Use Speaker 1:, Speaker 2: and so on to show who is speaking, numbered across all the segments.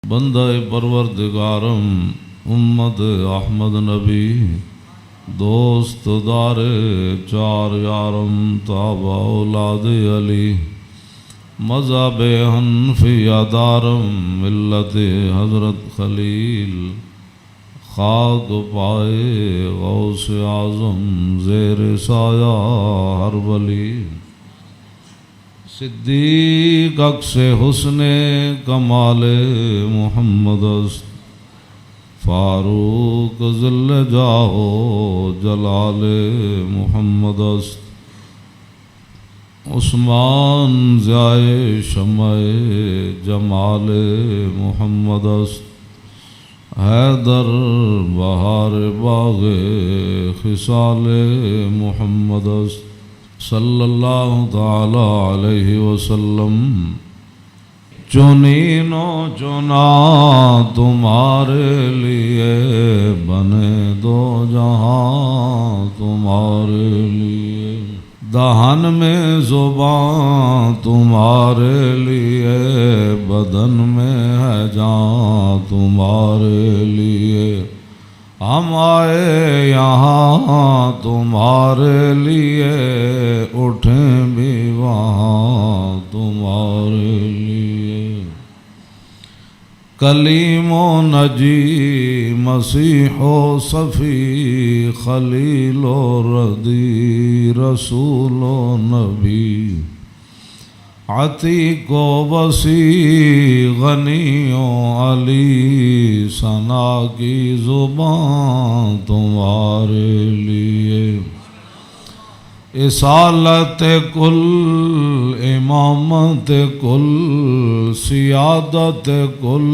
Speaker 1: بندہ پروردگارم امت احمد نبی دوست دار چار یارم تابع اولاد علی مذہب حنفیہ دارم ملت حضرت خلیل خاک پائے غوث اعظم زیر سایہ ہر ولی صدیق عکس حسن کمال محمد است فاروق ذل جاہ جلال محمد است عثمان ضیائے شمع جمال محمد است حیدر بہار باغ خصال محمد است صلی اللہ تعالی علیہ وسلم چنین و چنا تمہارے لیے بنے دو جہاں تمہارے لیے دہن میں زبان تمہارے لیے بدن میں ہے جان تمہارے لیے ہم آئے یہاں تمہارے لیے اٹھیں بھی وہاں تمہارے لیے کلیم و نجی مسیح و صفی خلیل و ردی رسول و نبی عتیق و وسیع غنی و علی ثنا کی زبان تمہارے لیے اصالت کل امامت کل سیادت کل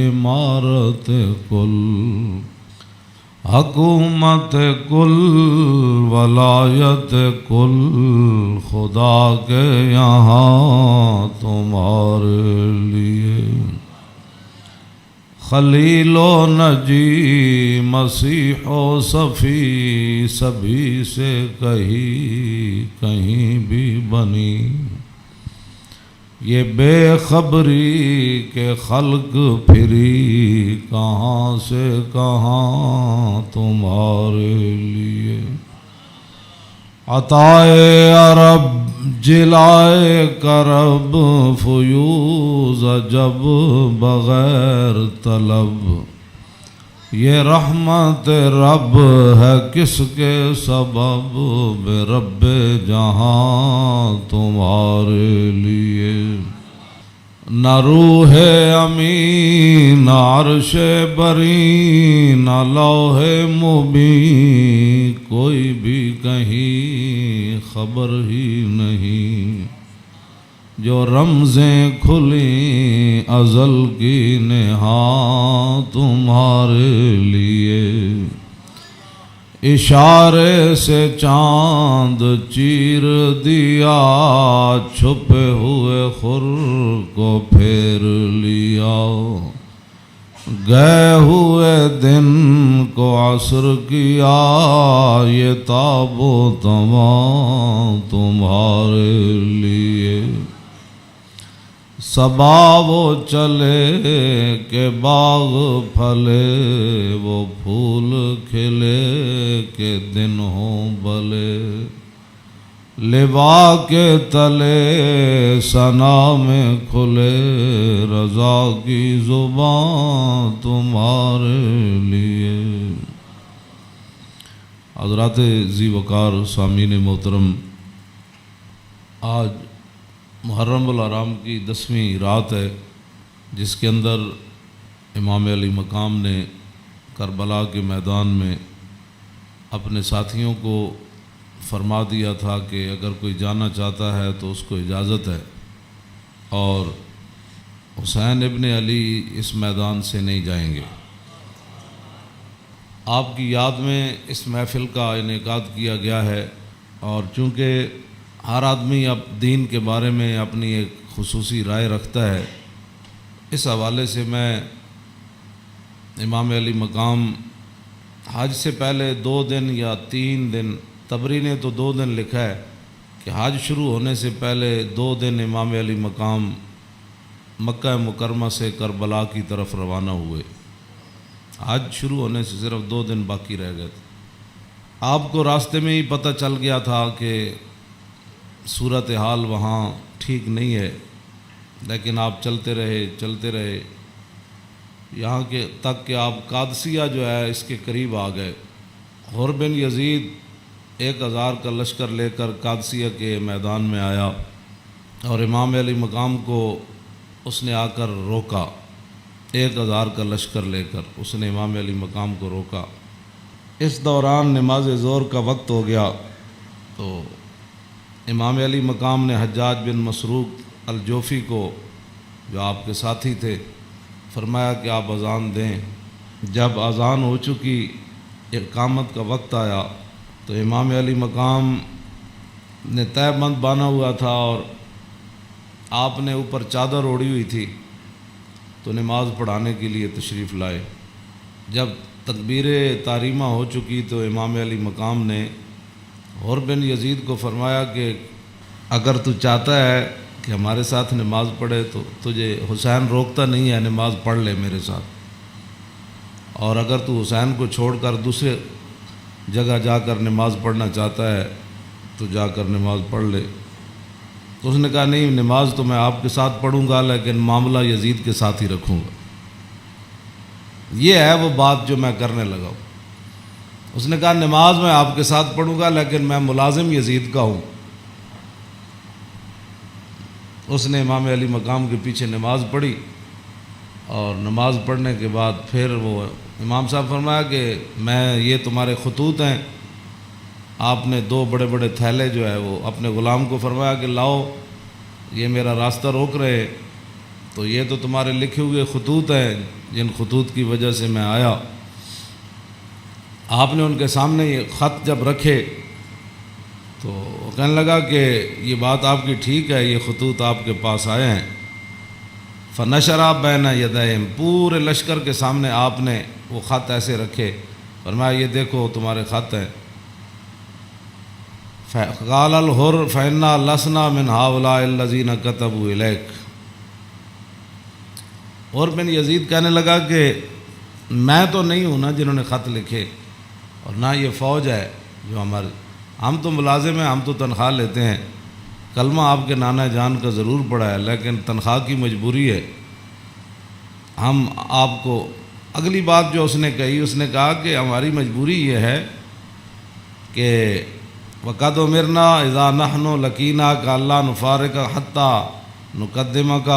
Speaker 1: امارت کل حکومت کل ولایت کل خدا کے یہاں تمہارے لیے خلیل و نجی مسیح و صفی سبھی سے کہیں بھی بنی یہ بے خبری کے خلق پھری کہاں سے کہاں تمہارے لیے عطائے عرب جلائے کرب فیوز جب بغیر طلب یہ رحمت رب ہے کس کے سبب بے رب جہاں تمہارے لیے نہ روح امین نہ عرش بری نہ لوح مبین کوئی بھی کہیں خبر ہی نہیں جو رمزیں کھلیں ازل کی نہاں تمہارے لیے اشارے سے چاند چیر دیا چھپے ہوئے خور کو پھیر لیا گئے ہوئے دن کو عصر کیا یہ تاب و تمام تمہارے لیے صبا وہ چلے کہ باغ پھلے وہ پھول کھلے کہ دن ہوں بلے لبا کے تلے ثنا میں کھلے رضا کی زبان تمہارے لیے حضرات ذی وقار سامعین محترم آج محرم الحرام کی 10ویں رات ہے جس کے اندر امام علی مقام نے کربلا کے میدان میں اپنے ساتھیوں کو فرما دیا تھا کہ اگر کوئی جانا چاہتا ہے تو اس کو اجازت ہے اور حسین ابن علی اس میدان سے نہیں جائیں گے۔ آپ کی یاد میں اس محفل کا انعقاد کیا گیا ہے اور چونکہ ہر آدمی اب دین کے بارے میں اپنی ایک خصوصی رائے رکھتا ہے، اس حوالے سے میں امام علی مقام حج سے پہلے 2 دن یا 3 دن، طبری نے تو 2 دن لکھا ہے کہ حج شروع ہونے سے پہلے 2 دن امام علی مقام مکہ مکرمہ سے کربلا کی طرف روانہ ہوئے۔ حج شروع ہونے سے صرف 2 دن باقی رہ گئے تھے۔ آپ کو راستے میں ہی پتہ چل گیا تھا کہ صورتحال وہاں ٹھیک نہیں ہے، لیکن آپ چلتے رہے یہاں کے تک کہ آپ قادسیہ جو ہے اس کے قریب آ گئے۔ حر بن یزید 1000 کا لشکر لے کر قادسیہ کے میدان میں آیا اور امام علی مقام کو اس نے آ کر روکا۔ 1000 کا لشکر لے کر اس نے امام علی مقام کو روکا۔ اس دوران نماز ظہر کا وقت ہو گیا تو امام علی مقام نے حجاج بن مسروق الجوفی کو، جو آپ کے ساتھی تھے، فرمایا کہ آپ اذان دیں۔ جب اذان ہو چکی، اقامت کا وقت آیا تو امام علی مقام نے تہہ بند باندھا ہوا تھا اور آپ نے اوپر چادر اوڑھی ہوئی تھی، تو نماز پڑھانے کے لیے تشریف لائے۔ جب تکبیر تحریمہ ہو چکی تو امام علی مقام نے حر بن یزید کو فرمایا کہ اگر تو چاہتا ہے کہ ہمارے ساتھ نماز پڑھے تو تجھے حسین روکتا نہیں ہے، نماز پڑھ لے میرے ساتھ، اور اگر تو حسین کو چھوڑ کر دوسرے جگہ جا کر نماز پڑھنا چاہتا ہے تو جا کر نماز پڑھ لے۔ تو اس نے کہا نہیں، نماز تو میں آپ کے ساتھ پڑھوں گا لیکن معاملہ یزید کے ساتھ ہی رکھوں گا۔ یہ ہے وہ بات جو میں کرنے لگا ہوں۔ اس نے کہا نماز میں آپ کے ساتھ پڑھوں گا لیکن میں ملازم یزید کا ہوں۔ اس نے امام علی مقام کے پیچھے نماز پڑھی، اور نماز پڑھنے کے بعد پھر وہ امام صاحب فرمایا کہ یہ تمہارے خطوط ہیں۔ آپ نے 2 بڑے بڑے تھیلے جو ہے وہ اپنے غلام کو فرمایا کہ لاؤ، یہ میرا راستہ روک رہے، تو یہ تو تمہارے لکھے ہوئے خطوط ہیں جن خطوط کی وجہ سے میں آیا۔ آپ نے ان کے سامنے یہ خط جب رکھے تو وہ کہنے لگا کہ یہ بات آپ کی ٹھیک ہے، یہ خطوط آپ کے پاس آئے ہیں۔ فنشرا بین یدیہم، پورے لشکر کے سامنے آپ نے وہ خط ایسے رکھے، فرمایا یہ دیکھو تمہارے خط ہیں۔ قال الحر فإنا لسنا من هؤلاء الذين كتبوا إليك۔ اور بن یزید کہنے لگا کہ میں تو نہیں ہوں نا جنہوں نے خط لکھے، اور نہ یہ فوج ہے جو ہم تو ملازم ہیں، ہم تو تنخواہ لیتے ہیں، کلمہ آپ کے نانا جان کا ضرور پڑا ہے لیکن تنخواہ کی مجبوری ہے۔ ہم آپ کو اگلی بات جو اس نے کہی، اس نے کہا کہ ہماری مجبوری یہ ہے کہ وَقَدْ أُمِرْنَا إِذَا نَحْنُ لَقِينَاكَ أَلَّا نُفَارِقَكَ حَتَّى نُقَدِّمَكَ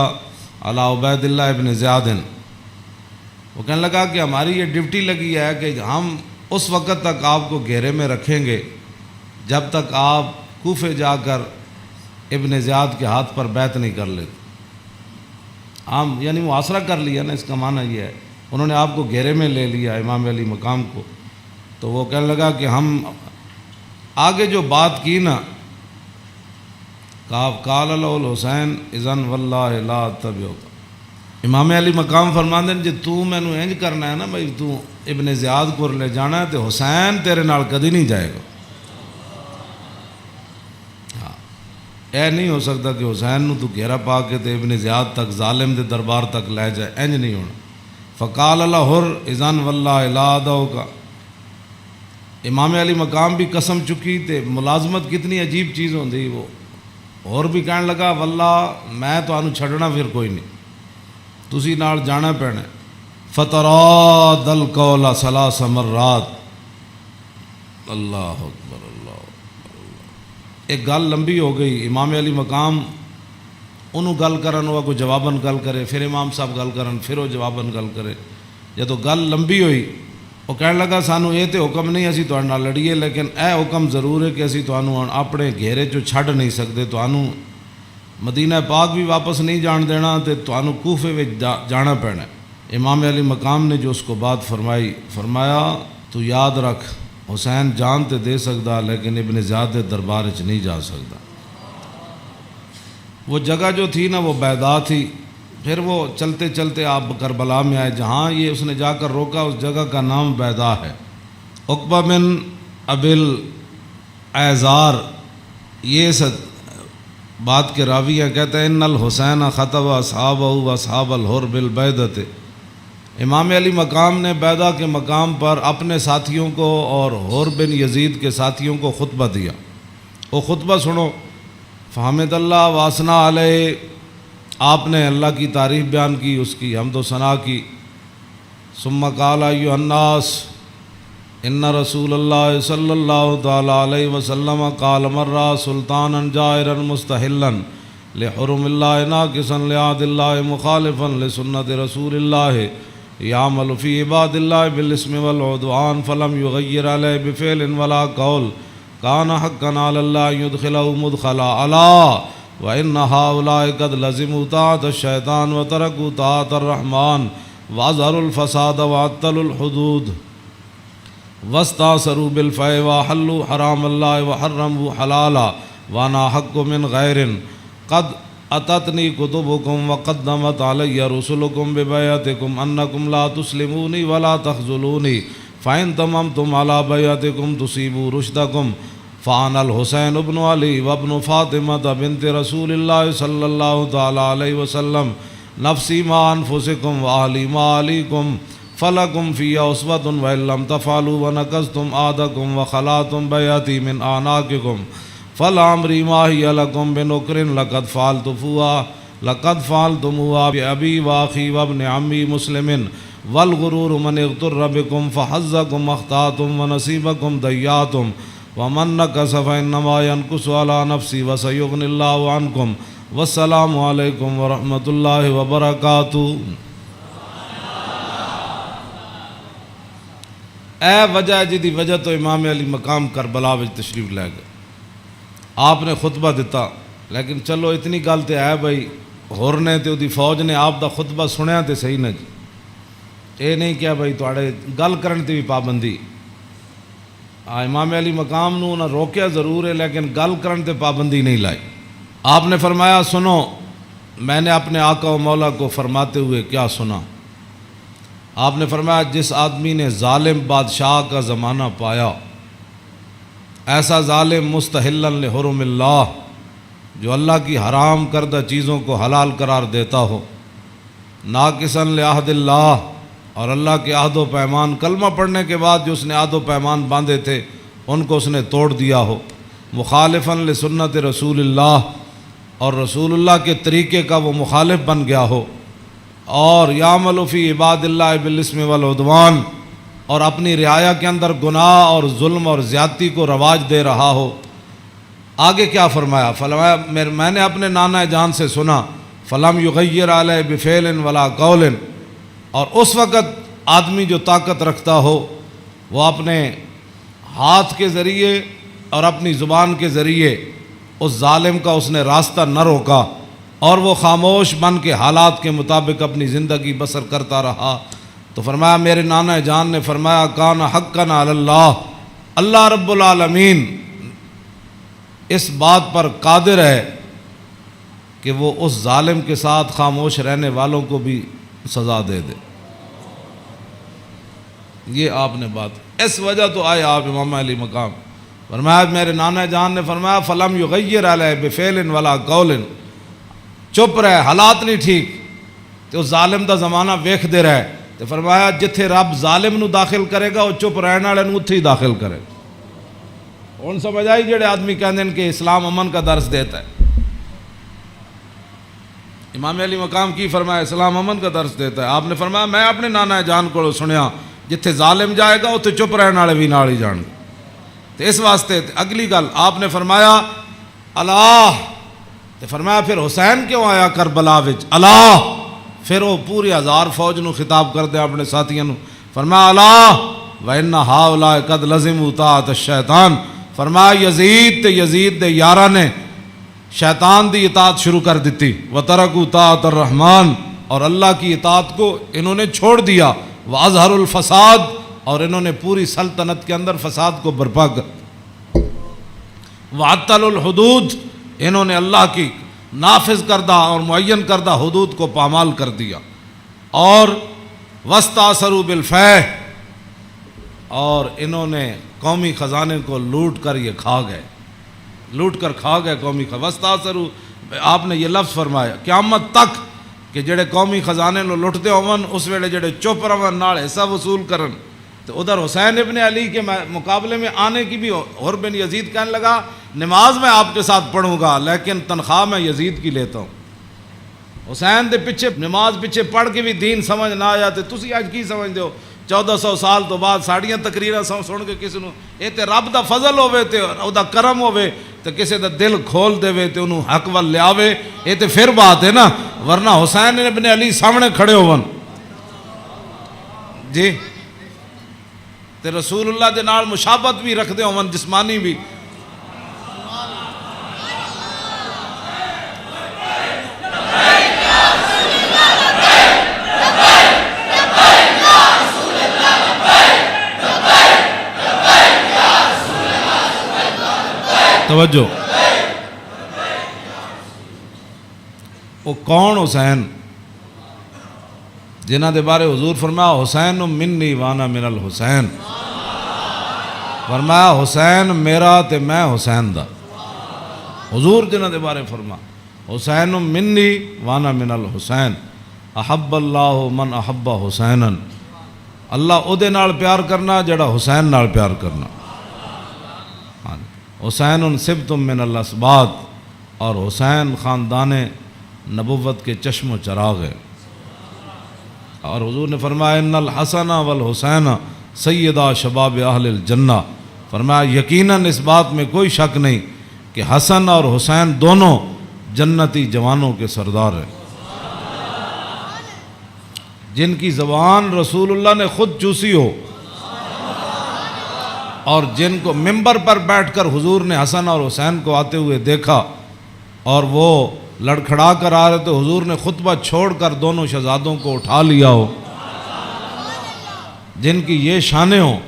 Speaker 1: عَلَىٰ عُبَيْدِ اللَّهِ بْنِ زِيَادٍ۔ وہ کہنے لگا کہ ہماری یہ ڈیوٹی لگی ہے کہ ہم اس وقت تک آپ کو گھیرے میں رکھیں گے جب تک آپ کوفے جا کر ابن زیاد کے ہاتھ پر بیعت نہیں کر لیتے۔ ہم یعنی محاصرہ کر لیا نا، اس کا معنی یہ ہے انہوں نے آپ کو گھیرے میں لے لیا امام علی مقام کو۔ تو وہ کہنے لگا کہ ہم آگے جو بات کی نا، قال له الحسین اذن واللہ لا اتبعک، امام علی مقام فرماندے جی تو مینوں انج کرنا ہے نا بھائی، تو ابن زیاد کو لے جانا ہے تو حسین تیرے نال کدی نہیں جائے گا۔ اے نہیں ہو سکتا کہ حسین نو تو گھیرا پا کے تے ابن زیاد تک ظالم دے دربار تک لے جائے، انج نہیں ہونا۔ فقال الحر اذن واللہ لا ادعوک، امام علی مقام بھی قسم چکی تے ملازمت کتنی عجیب چیز ہوندی، وہ اور بھی کہنے لگا واللہ میں تانوں چھڈنا پھر کوئی نہیں، تسی نال جانا پینا۔ فتراد القول 3 مرات، اللہ اکبر اللہ اکبر۔ ایک گل لمبی ہو گئی، امام علی مقام انہوں گل کرن، وہ کوئی جواباً گل کرے، پھر امام صاحب گل کرن، پھر وہ جواباً گل کرے۔ جدو گل لمبی ہوئی وہ کہنے لگا سانو یہ تو حکم نہیں اسی تہاڈے نال لڑیے، لیکن اے حکم ضرور ہے کہ اسی تانوں اپنے گھیرے چوں چھڈ نہیں سکتے، تانوں مدینہ پاک بھی واپس نہیں جان دینا تے تانوں کوفے وچ جانا پینا۔ امام علی مقام نے جو اس کو بات فرمائی، فرمایا تو یاد رکھ حسین جان تے دے سکتا لیکن ابن زیاد دے دربار وچ نہیں جا سکتا۔ وہ جگہ جو تھی نا وہ بیضا تھی۔ پھر وہ چلتے چلتے آپ کربلا میں آئے، جہاں یہ اس نے جا کر روکا اس جگہ کا نام بیضا ہے۔ عقبہ بن ابی الایزار یہ بات کے راوی ہیں، کہتے ہیں ان الحسین خطب اصحابہ و اصحاب الحر بالبیدۃ، امام علی مقام نے بیدہ کے مقام پر اپنے ساتھیوں کو اور حر بن یزید کے ساتھیوں کو خطبہ دیا۔ وہ خطبہ سنو۔ فحمد اللہ واسنا علیہ، آپ نے اللہ کی تعریف بیان کی، اس کی حمد و ثنا کی۔ ثم قال ایھا الناس ان رسول اللہ صلی اللہ تعالی علیہ وسلم قال مرہ سلطانا جائرا مستحلا لحرم اللہ ناقصا لعہد اللہ مخالفا لسنت رسول اللہ یعمل فی عباد اللہ بالاسم والعدوان فلم یغیر علیہ بفعل ولا قول کان حقا علی اللہ یدخلہ مدخلا علا وان ہؤلاء قد لزموا طاعۃ الشیطان وترکوا طاعۃ الرحمن واظہروا الفساد وعطلوا الحدود واستاثروا بالفیء وحلوا حرام اللہ وحرموا حلالا وانا حق من غیر قد اتتنی کتبکم وقدمت علی رسلکم ببیعتکم انکم لا تسلمونی ولا تخذلونی فإن تممتم على بیعتکم تصیبوا رشدکم فانا الحسین ابن علی وابن فاطمہ بنت رسول اللہ صلی اللہ تعالی علیہ وسلم نفسی ما انفسکم واہلی ما علیکم فلکم فی اسوۃ وإن لم تفعلوا ونقضتم عہدکم وخلعتم بیعتی من اعناقکم فلعمری ما ہی لکم بنکر لقد فعلتموها بأبی واخی وابن عمی مسلم والغرور من اغتر بکم فحظکم اخطأتم ونصیبکم ضیعتم ومن نکث فإنما ينکث علی نفسی وسیغنی اللہ عنکم والسلام علیکم ورحمۃ اللہ وبرکاتہ۔ اے وجہ جی دی وجہ تو امام علی مقام کربلا وچ تشریف لے گئے، آپ نے خطبہ دیتا، لیکن چلو اتنی گل تے ہے بھائی ہور نے تے دی فوج نے آپ دا خطبہ سنیا تے صحیح نہ جی، اے نہیں کیا بھائی تواڈے گل کرن تے بھی پابندی۔ امام علی مقام نو نہ روکیا ضرور ہے، لیکن گل کرن تے پابندی نہیں لائی۔ آپ نے فرمایا سنو، میں نے اپنے آقا و مولا کو فرماتے ہوئے کیا سنا؟ آپ نے فرمایا جس آدمی نے ظالم بادشاہ کا زمانہ پایا، ایسا ظالم مستحلا لحرم اللہ، جو اللہ کی حرام کردہ چیزوں کو حلال قرار دیتا ہو، ناقصا لعہد اللہ، اور اللہ کے عہد و پیمان، کلمہ پڑھنے کے بعد جو اس نے عہد و پیمان باندھے تھے ان کو اس نے توڑ دیا ہو، مخالفا لسنت رسول اللہ، اور رسول اللہ کے طریقے کا وہ مخالف بن گیا ہو، اور یعمل فی عباد اللہ بالاسم والعدوان، اور اپنی رعایا کے اندر گناہ اور ظلم اور زیادتی کو رواج دے رہا ہو۔ آگے کیا فرمایا؟ فرمایا میں نے اپنے نانا جان سے سنا، فلم یغیر علیہ بفعل ولا قول، اور اس وقت آدمی جو طاقت رکھتا ہو وہ اپنے ہاتھ کے ذریعے اور اپنی زبان کے ذریعے اس ظالم کا اس نے راستہ نہ روکا، اور وہ خاموش بن کے حالات کے مطابق اپنی زندگی بسر کرتا رہا۔ تو فرمایا میرے نانا جان نے فرمایا کان حقا علی اللہ، اللہ رب العالمین اس بات پر قادر ہے کہ وہ اس ظالم کے ساتھ خاموش رہنے والوں کو بھی سزا دے دے۔ یہ آپ نے بات، اس وجہ تو آئے آپ امام علی مقام۔ فرمایا میرے نانا جان نے فرمایا فلم یغیر علیہ بفعل ولا قول، چپ رہے، حالات نہیں ٹھیک تو اس ظالم دا زمانہ ویکھ دے رہے، تو فرمایا جتھے رب ظالم نو داخل کرے گا وہ چپ رہنے والے نو اتھے ہی داخل کرے گا۔ ہن سمجھ آئی جڑے آدمی کہندے ہیں کہ اسلام امن کا درس دیتا ہے، امام علی مقام کی فرمایا اسلام امن کا درس دیتا ہے۔ آپ نے فرمایا میں اپنے نانا جان کو سنیا جتھے ظالم جائے گا اتھے چپ رہنے والے بھی نال ہی جان گے۔ تو اس واسطے اگلی گل آپ نے فرمایا اللہ، تو فرمایا پھر حسین کیوں آیا کربلا وچ اللہ؟ پھر وہ پوری ہزار فوج نو خطاب کر دے اپنے ساتھیوں نو، فرمایا اللہ وَإِنَّ هَؤُلَاءِ قَدْ لَزِمُوا طَاعَةَ الشَّيْطَانِ، فرمایا یزید تے یزید دے یاراں نے شیطان دی اطاعت شروع کر دیتی، وَتَرَكُوا طَاعَةَ الرَّحْمَانِ، اور اللہ کی اطاعت کو انہوں نے چھوڑ دیا، وَأَظْهَرُوا الْفَسَادِ، اور انہوں نے پوری سلطنت کے اندر فساد کو برپا کر، وَعَطَّلُوا الْحُدُودِ، انہوں نے اللہ کی نافذ کردہ اور معین کردہ حدود کو پامال کر دیا، اور وَاسْتَأْثَرُوا بِالْفَیْءِ، اور انہوں نے قومی خزانے کو لوٹ کر یہ کھا گئے، لوٹ کر کھا گئے قومی خزانے۔ وَاسْتَأْثَرُوا آپ نے یہ لفظ فرمایا قیامت تک کہ جڑے قومی خزانے نو لٹتے ہون اس ویلے جڑے چپ رہن نال حصہ وصول کرن، تو ادھر حسین ابن علی کے مقابلے میں آنے کی بھی اور بن یزید کہنے لگا نماز میں آپ کے ساتھ پڑھوں گا لیکن تنخواہ میں یزید کی لیتا ہوں۔ حسین دے پیچھے نماز پیچھے پڑھ کے بھی دین سمجھ نہ آیا تے تسی اج کی سمجھ دیو 1400 سال تو بعد ساڑیاں تقریراں سن کے کسی نو اے تے رب دا فضل ہوے تے او دا کرم ہوے تے کسی دا دل کھول دے تے انہوں حق ول لیاوے، اے تے پھر بات ہے نا، ورنہ حسین ابن علی سامنے کھڑے ہون جی تے رسول اللہ دے نال مشابہت بھی رکھ دے ہون جسمانی بھی۔ توجہ، وہ کون حسین جنہ دے بارے حضور فرمایا حسین منی وانا من الحسین، فرمایا حسین میرا تے میں حسین دا، حضور جنہ دے بارے فرما حسین منی وانا من الحسین، احب اللہ من احب حسینا، اللہ او دے نال پیار کرنا جڑا حسین نال پیار کرنا۔ حسین سبت من الاسباط، اور حسین خاندان نبوت کے چشم و چراغ ہے۔ اور حضور نے فرمایا ان الحسن والحسین سیدا شباب اہل الجنہ، فرمایا یقیناً اس بات میں کوئی شک نہیں کہ حسن اور حسین دونوں جنتی جوانوں کے سردار ہیں، جن کی زبان رسول اللہ نے خود چوسی ہو، اور جن کو ممبر پر بیٹھ کر حضور نے حسن اور حسین کو آتے ہوئے دیکھا اور وہ لڑکھڑا کر آ رہے تو حضور نے خطبہ چھوڑ کر دونوں شہزادوں کو اٹھا لیا ہو، جن کی یہ شانیں ہوں،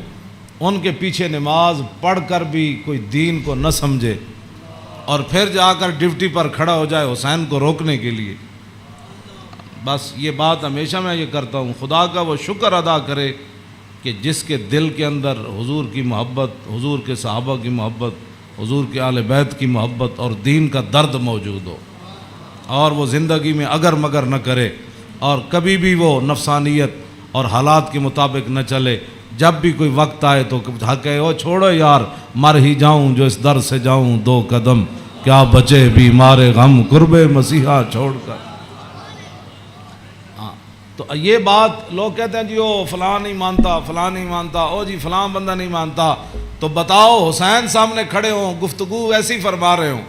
Speaker 1: ان کے پیچھے نماز پڑھ کر بھی کوئی دین کو نہ سمجھے اور پھر جا کر ڈیوٹی پر کھڑا ہو جائے حسین کو روکنے کے لیے۔ بس یہ بات ہمیشہ میں یہ کرتا ہوں، خدا کا وہ شکر ادا کرے کہ جس کے دل کے اندر حضور کی محبت، حضور کے صحابہ کی محبت، حضور کے اہل بیت کی محبت اور دین کا درد موجود ہو، اور وہ زندگی میں اگر مگر نہ کرے اور کبھی بھی وہ نفسانیت اور حالات کے مطابق نہ چلے، جب بھی کوئی وقت آئے تو کہے او چھوڑو یار مر ہی جاؤں جو اس در سے جاؤں 2 قدم، کیا بچے بیمار غم قرب مسیحا چھوڑ کر۔ تو یہ بات لوگ کہتے ہیں جی وہ فلاں نہیں مانتا، فلاں نہیں مانتا، او جی فلاں بندہ نہیں مانتا، تو بتاؤ حسین سامنے کھڑے ہوں گفتگو ایسی فرما رہے ہوں،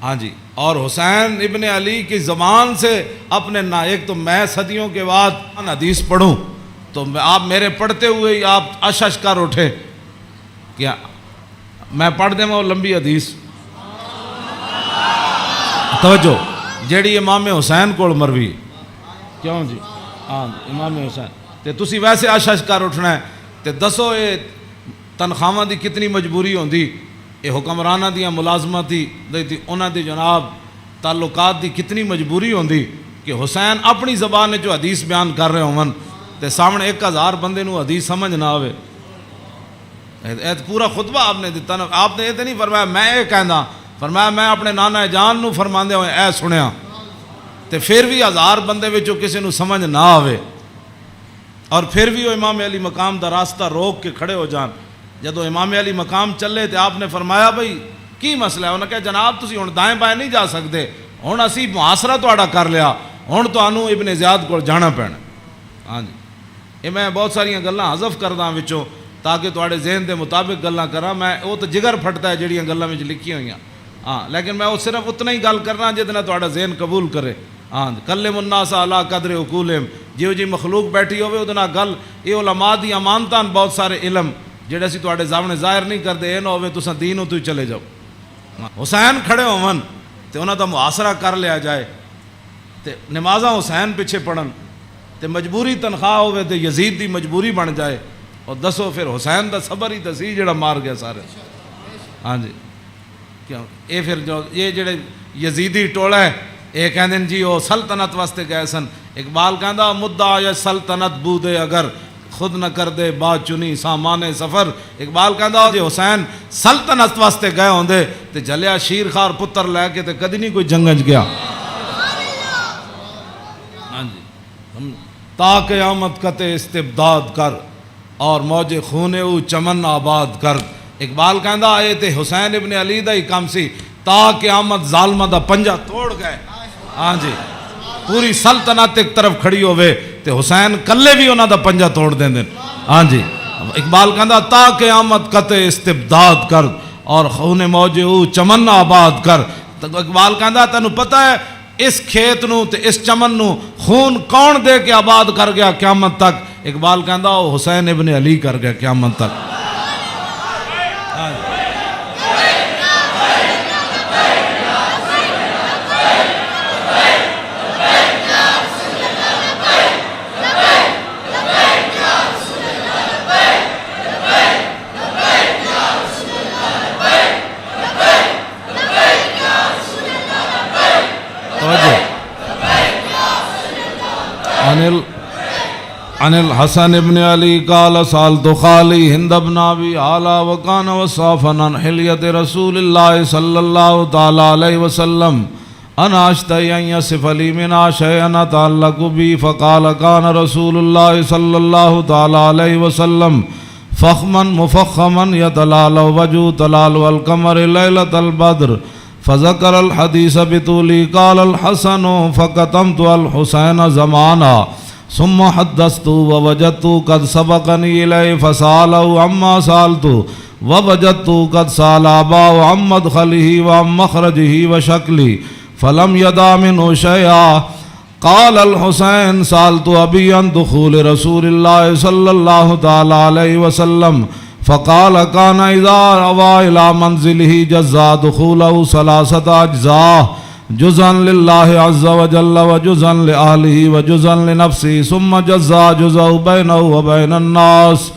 Speaker 1: ہاں جی، اور حسین ابن علی کی زبان سے اپنے ایک تو میں صدیوں کے بعد حدیث پڑھوں تو آپ میرے پڑھتے ہوئے ہی آپ اشش کر اٹھے، کیا میں پڑھ دیں وہ لمبی حدیث، توجہ جیڑی امام حسین کو مروی، کیوں جی ہاں امام حسین تے تسی ویسے اشش کر اٹھنا ہے تے دسو یہ تنخواہاں دی کتنی مجبوری ہوندی، یہ حکمرانہ دیاں ملازمت دی انہاں دی جناب تعلقات دی کتنی مجبوری ہوندی کہ حسین اپنی زبان جو حدیث بیان کر رہے ہوں تے سامنے 1000 بندے نو حدیث سمجھ نہ آوے۔ پورا خطبہ آپ نے دیتا نا، آپ نے یہ تو نہیں فرمایا میں یہ کہنا، فرمایا میں اپنے نانا جان نو فرماندے ہوئے اے سنیا، تے پھر بھی 1000 بندے وچوں کسی نو سمجھ نہ آوے اور پھر بھی وہ امام علی مقام دا راستہ روک کے کھڑے ہو جان۔ جدو امام علی مقام چلے تے آپ نے فرمایا بھئی کی مسئلہ ہے؟ انہوں نے کہا جناب تسی ہن دائیں بائیں نہیں جا سکتے، ہن اسی محاصرہ تہاڈا کر لیا، ہن تانوں ابن زیاد کول جانا پینا۔ ہاں جی، یہ میں بہت ساریاں گلاں حذف کردا وچوں تاکہ تہاڈے ذہن دے مطابق گلاں کراں، میں وہ تو جگر پھٹتا ہے جڑیاں گلاں وچ لکھی ہوئیاں، ہاں لیکن میں وہ صرف اتنا ہی گل کرنا جتنا تہاڈا ذہن قبول کرے۔ ہاں کلم الناس علی قدر عقولہم، جیو جی مخلوق بیٹھی ہوئے ادنا گل، یہ علماء دی امانتاں بہت سارے علم جڑے اسی تہاڈے سامنے ظاہر نہیں کرتے، اے نہ ہوے تساں دین تو ہی چلے جاؤ۔ حسین کھڑے ہون تے انہاں دا محاصرہ کر لیا جائے تے نمازاں حسین پیچھے پڑھن تے مجبوری تنخواہ ہوے تے یزید دی مجبوری بن جائے، اور دسو پھر حسین دا صبر ہی سی جڑا مار گیا سارے۔ ہاں جی، کیوں اے پھر جو یہ جڑے یزیدی ٹولا ہے یہ کہندے جی وہ سلطنت واسطے گئے سن، اقبال کہندا مدعا یا سلطنت بودے اگر خود نہ کر دے بات چنی سامان سفر. اقبال کہندا جے حسین سلطنت واسطے گئے ہوندے تے جلیا شیر خار پتر لے کے تے کدی نہیں کوئی جنگ گیا. ہاں جی تا قیامت قطع استبداد کر اور موج خون او چمن آباد کر. اقبال کہندا اے تے حسین ابن علی دا ہی کام سی تا قیامت ظالمہ دا پنجہ توڑ گئے. ہاں جی پوری سلطنت ایک طرف کھڑی ہوئے تے حسین کلے بھی انہاں دا پنجہ توڑ دیں دیں. ہاں جی اقبال کہندا تا قیامت قطع استبداد کر اور خون موج او چمن آباد کر. اقبال کہندا تینوں پتہ ہے اس کھیت نو تے اس چمن نو خون کون دے کے آباد کر گیا قیامت تک؟ اقبال کہندا وہ حسین ابن علی کر گیا قیامت تک. عن الحسن ابن علی قال سالت خالی ہند بن ابی اعلیٰ وکان وصافا عن حلیت رسول اللہ صلی اللہ تعالی علیہ وسلم انا اشتہی ان یصف لی منا شیئا تعلق بی فقال کان رسول اللہ صلی اللہ تعالی علیہ وسلم فخما مفخما یتلال وجو تلال والقمر لیلۃ البدر فذکر الحدیث بطولی قال الحسن فقتمت الحسین زمانا ثم حدثت ووجدت قد سبقني إليه فسأله عما سألت ووجدت قد سأل أباه عن مدخله وعن مخرجه وشكله فلم يدع منه شيئا. قال الحسين سألت أبي عن دخول رسول الله صلى الله تعالى عليه وسلم فقال كان إذا أوى إلى منزله جزا دخوله 3 أجزاء جزءا لله عز وجل وجزءا لأهله وجزءا لنفسه ثم جزا جزء بينه وبين الناس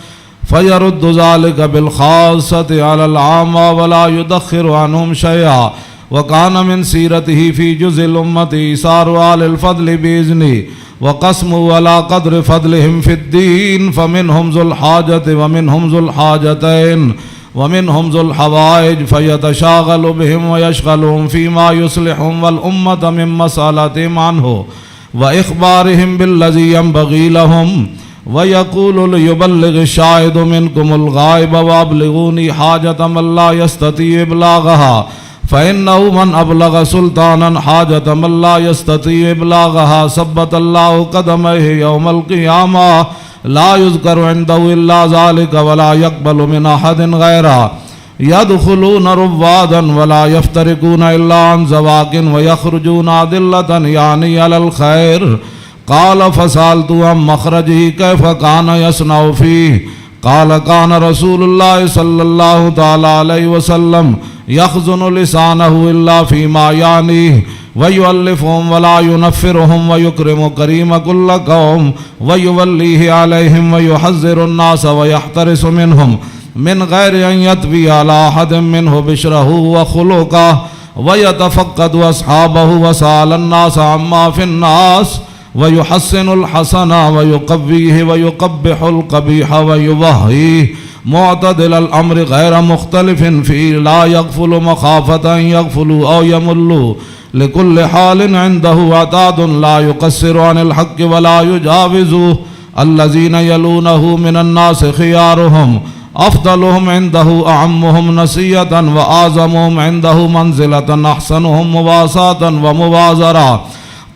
Speaker 1: فيرد ذلك بالخاصة على العامة ولا يدخر عنهم شيئا. وكان من سيرته في جزء الأمة إيثار آل الفضل بإذنه وقسمه على قدر فضلهم في الدين فمنهم ذو الحاجة ومنهم ذو الحاجتين ومنهم ذو الحوائج فيتشاغل بهم ويشغلهم فيما يصلحهم والأمة من مسألتهم عنه وإخبارهم بالذي ينبغي لهم ويقول ليبلغ الشاهد منكم الغائب وأبلغوني حاجة من لا يستطيع إبلاغها فإنه من أبلغ سلطانا حاجة من لا يستطيع إبلاغها ثبت الله قدميه يوم القيامة لا يذكر عنده إلا ذلك ولا يقبل من أحد غيره يدخلون روادا ولا يفترقون إلا عن زواق ويخرجون أدلة يعني على الخير. قال فسألت عن مخرجه كيف كان يصنع فيه قال كان رسول الله صلى الله تعالى عليه وسلم يخزن لسانه إلا فيما يعنيه ويؤلفهم ولا ينفرهم ويكرم كريم كل قوم ويوليه عليهم ويحذر الناس ويحترس منهم من غير أن يتبي على أحد منه بشره وخلقه ويتفقد أصحابه وسأل الناس عما في الناس ويحسن الحسن ويقويه ويقبح القبيح ويوهيه معتدل الأمر غير مختلف فيه لا يغفل مخافة أن يغفلوا أو يملوا لكل حال عنده عتاد لا يقصر عن الحق ولا يجاوزه الذين يلونه من الناس خيارهم أفضلهم عنده أعمهم نسية وأعظمهم عنده منزلة أحسنهم مواساة ومبازرة.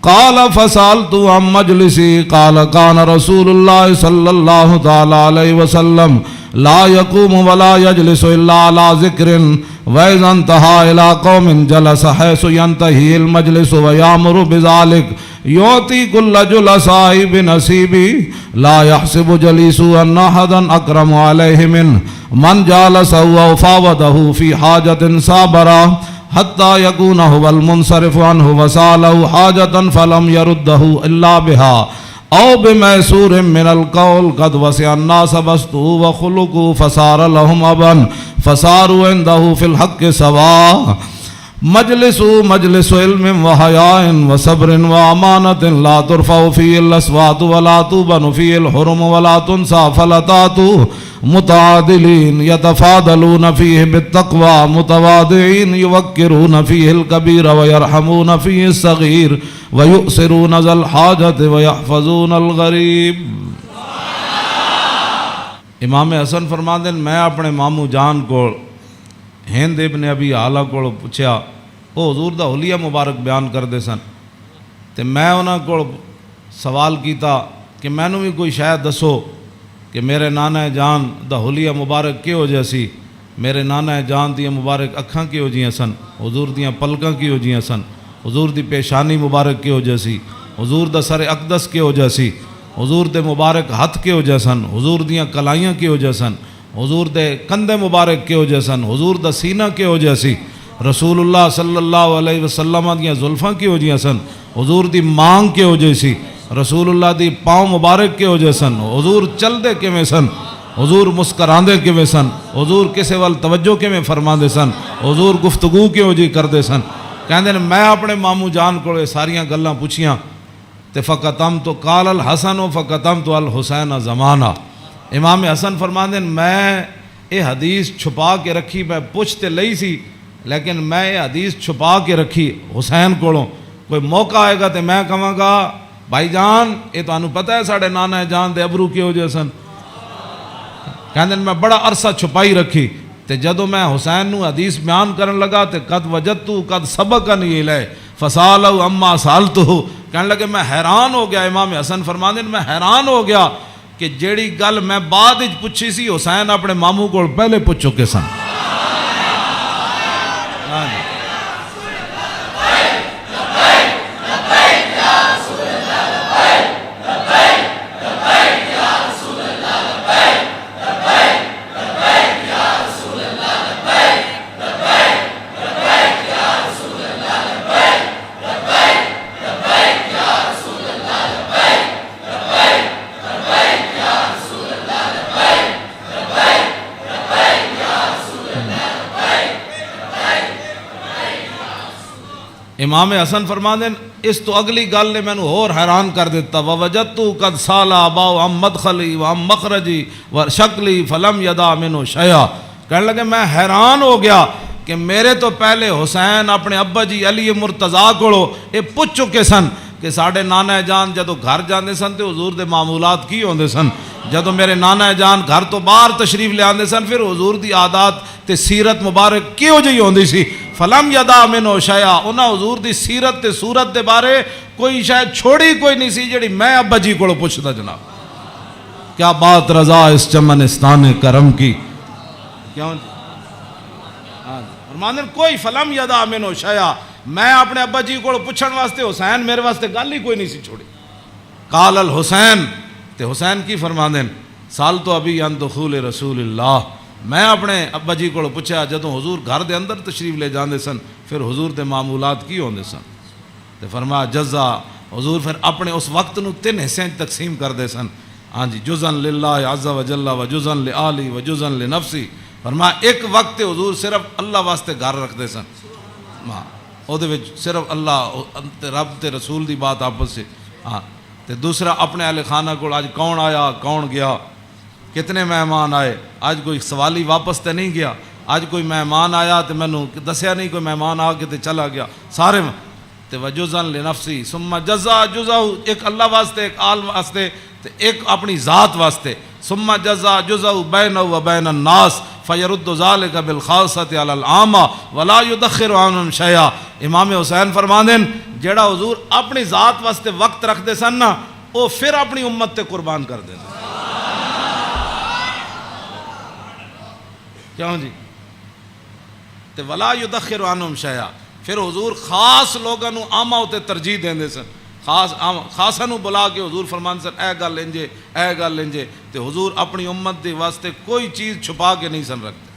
Speaker 1: قال فسألت عن مجلسي قال كان رسول الله صلى الله تعالى عليه وسلم لا يقوم ولا يجلس إلا على ذكر وإذا انتهى إلى قوم جلس حيث ينتهي المجلس ويأمر بذلك يعطي كل جلسائه بنصيبه لا يحسب جليس أن أحدا أكرم عليه منه من جالسه وفاوضه في حاجة صابرة حتى يكون هو المنصرف عنه وسأله حاجة فلم يرده إلا بها أو بميسور من القول قد وسع الناس بسطه وخلقه فصار لهم أبا فصاروا عنده في الحق سواء مجلس علم و حیاء و صبر و امانت لا ترفع فیہ الاصوات ولا تبن فیہ الحرم ولا تنسى فلتات متعادلین یتفاضلون فیہ بالتقوى متواضعین یوقرون فیہ الکبیر ویرحمون فیہ الصغیر ویؤثرون ذا الحاجۃ ویحفظون الغریب۔ امام حسن فرماندے میں اپنے ماموں جان کو ہند ابن ابی آلہ کو پوچھا، وہ حضور دا حلیہ مبارک بیان کردے سن، تے میں انہاں کو سوال کیتا کہ مینوں بھی کوئی شاید دسو کہ میرے نانا جان دا حلیہ مبارک کہو جہا سی، میرے نانا جان دیاں مبارک اکھاں کہو جیاں سن، حضور دیاں پلکاں کہو جیاں سن، حضور دی پیشانی مبارک کہو جہا سی، حضور دا سر اقدس کہو جہا سی، حضور دے مبارک ہتھ کہو جہا سن، حضور دیاں کلائیاں کہو جہا سن، حضور دے کندھے مبارک کہو جہا سن، حضور دا سینہ کہو جہا سی، رسول اللہ صلی اللہ علیہ وسلم دیاں زلفاں کہو جہاں سن، حضور دی مانگ کہو جہی سی، رسول اللہ دی پاؤں مبارک کہو جہے سن، حضور چل دے کیویں سن، حضور مسکراندے کیویں سن، حضور کسے وال توجہ کیویں فرماندے سن، حضور گفتگو کیوں جی کردے سن۔ کہندے نے میں اپنے ماموں جان کو ساریاں گلاں پوچھیاں تے فقطمت قال الحسن فقطمت الحسین زمانہ۔ امام حسن فرماندے میں یہ حدیث چھپا کے رکھی، میں پوچھ تے لئی سی لیکن میں یہ حدیث چھپا کے رکھی حسین کولوں، کوئی موقع آئے گا تے میں کہاں گا بھائی جان یہ تانوں پتہ ہے ساڑھے نانا جان دے ابرو کیوں جے سن۔ کہندے میں بڑا عرصہ چھپائی رکھی تے جدوں میں حسین نو حدیث بیان کرن لگا تے قد وجدتو قد سبقنی الیہ فسالو اما سالتو، کہنے لگے میں حیران ہو گیا۔ امام حسن فرماندے میں حیران ہو گیا کہ جیڑی گل میں بعد وچ پوچھی سی حسین اپنے ماموں کو پہلے پوچھ چکے سن۔ امام حسن فرماندے اس تو اگلی گل نے مینوں اور حیران کر دیتا، ووجدت قد سالا اباؤ ام مدخلی و ام مخرجی و شکلی فلم یدا منو شیئا۔ کہنے لگے میں حیران ہو گیا کہ میرے تو پہلے حسین اپنے ابا جی علی مرتضیٰ کو یہ پوچھ چکے سن کہ ساڑھے نانا جان جدو گھر جاندے سن تے حضور دے معمولات کی ہوندے سن، جدو میرے نانا جان گھر تو باہر تشریف لے آندے سن پھر حضور دی عادات تے سیرت مبارک کیوں جی ہوندی سی، فلم یدا منو شیئا، انہاں حضور دی سیرت تے صورت دے بارے کوئی شاید چھوڑی کوئی نہیں سی جڑی میں ابا جی کو پوچھتا جناب۔ کیا بات رضا اس چمنستان کرم کی، کیوں فرماندے کوئی فلم یدا منو شیئا، میں اپنے ابا جی کو پوچھن واسطے حسین میرے واسطے گل ہی کوئی نہیں سی چھوڑی۔ قال الحسین، تے حسین کی فرماندے سال تو ابھی ان دخول رسول اللہ، میں اپنے ابا جی کو پوچھا جدوں حضور گھر دے اندر تشریف لے جاندے سن پھر حضور دے معمولات کی ہوندے سن، تے فرمایا جزا، حضور پھر اپنے اس وقت نو 3 حصے تقسیم کر دے سن، ہاں جی، جزن للہ عز و جل و جزن لآلی و جزن لنفسی۔ فرمایا ایک وقت حضور صرف اللہ واسطے گھر رکھ دے سن، او دے وچ صرف اللہ رب تے رسول دی بات آپس سے، ہاں تے دوسرا اپنے اہل خانہ کو آج کون آیا کون گیا، کتنے مہمان آئے، آج کوئی سوالی واپس تے نہیں گیا، آج کوئی مہمان آیا تے میں نے دسیا نہیں کوئی مہمان آ کے تے چلا گیا، سارے تے وجزن لنفسی ثم جزا جزا، ایک اللہ واسطے ایک آل واسطے تے ایک اپنی ذات واسطے، ثم جزا جزا بینہ و بین الناس فیرد ذالک بالخاصۃ علی العامہ ولا یدخر عنہم شیئا۔ امام حسین فرماندے جیڑا حضور اپنی ذات واسطے وقت رکھ دے سن نا وہ پھر اپنی امت تے قربان کر دے سن، کیوں جی، تے ولا یدخر عنہم شیئا، پھر حضور خاص لوگاں نو عامہ تے ترجیح دیندے سن، خاصاں نو بلا کے حضور فرمان سن اے گل انجے اے گل انجے، تے حضور اپنی امت دے واسطے کوئی چیز چھپا کے نہیں سن رکھتے،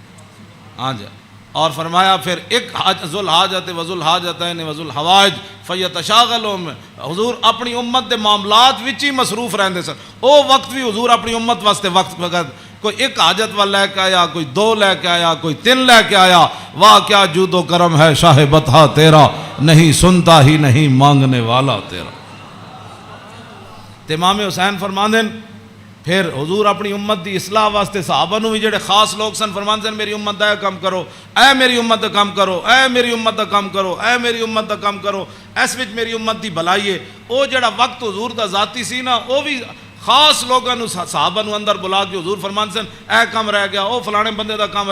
Speaker 1: ہاں جی۔ اور فرمایا پھر ایک ذو الحاجت و ذو الحاجتین و ذو الحوائج فیتشاغلون، حضور اپنی امت دے معاملات وچ ہی مصروف رہندے سن، او وقت بھی حضور اپنی امت واسطے وقت کوئی ایک حاجت والا لے کے آیا، کوئی دو لے کے آیا، کوئی تین لے کے آیا. واہ کیا جود و کرم ہے شاہ بطحا تیرا، نہیں سنتا ہی نہیں مانگنے والا تیرا. تے امام حسین فرماندے پھر حضور اپنی امت دی اصلاح واسطے صحابہ نو بھی جڑے خاص لوگ سن فرماندے میری امت دا کام کرو، اے میری امت دا کام کرو، اے میری امت دا کام کرو، اے میری امت دا کام کرو. اس وچ میری امت دی بھلائی ہے. او جڑا وقت حضور دا ذاتی سی نا، او بھی خاص لوگاں نو صحابہ نو اندر بلا کے حضور فرماندے سن اے کام رہ گیا، او فلانے بندے دا کام